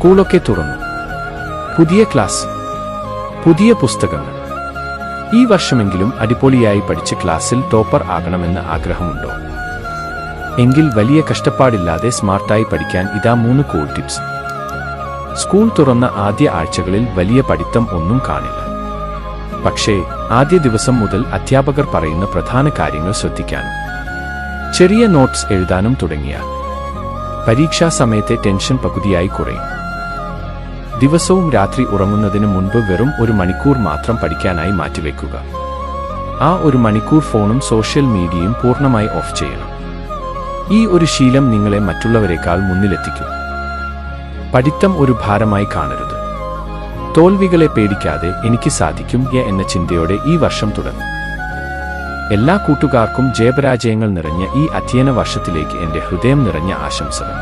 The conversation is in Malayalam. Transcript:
സ്കൂളൊക്കെ തുറന്നു. പുതിയ ക്ലാസ്, പുതിയ പുസ്തകങ്ങൾ. ഈ വർഷമെങ്കിലും അടിപൊളിയായി പഠിച്ച് ക്ലാസ്സിൽ ടോപ്പർ ആകണമെന്ന് ആഗ്രഹമുണ്ടോ? എങ്കിൽ വലിയ കഷ്ടപ്പാടില്ലാതെ സ്മാർട്ടായി പഠിക്കാൻ ഇതാ 3 കൂൾ ടിപ്സ്. സ്കൂൾ തുറന്ന ആദ്യ ആഴ്ചകളിൽ വലിയ പഠിത്തം ഒന്നും കാണില്ല. പക്ഷേ ആദ്യ ദിവസം മുതൽ അധ്യാപകർ പറയുന്ന പ്രധാന കാര്യങ്ങൾ ശ്രദ്ധിക്കാനും ചെറിയ നോട്ട്സ് എഴുതാനും തുടങ്ങിയാൽ പരീക്ഷാ സമയത്തെ ടെൻഷൻ പകുതിയായി കുറയും. ദിവസവും രാത്രി ഉറങ്ങുന്നതിന് മുൻപ് വെറും 1 മണിക്കൂർ മാത്രം പഠിക്കാനായി മാറ്റിവെക്കുക. ആ 1 മണിക്കൂർ ഫോണും സോഷ്യൽ മീഡിയയും പൂർണ്ണമായി ഓഫ് ചെയ്യണം. ഈ ഒരു ശീലം നിങ്ങളെ മറ്റുള്ളവരെക്കാൾ മുന്നിലെത്തിക്കും. പഠിത്തം ഒരു ഭാരമായി കാണരുത്. തോൽവികളെ പേടിക്കാതെ എനിക്ക് സാധിക്കും എന്ന ചിന്തയോടെ ഈ വർഷം തുടങ്ങും. എല്ലാ കൂട്ടുകാർക്കും ജയപരാജയങ്ങൾ നിറഞ്ഞ ഈ അധ്യയന വർഷത്തിലേക്ക് എൻ്റെ ഹൃദയം നിറഞ്ഞ ആശംസകൾ.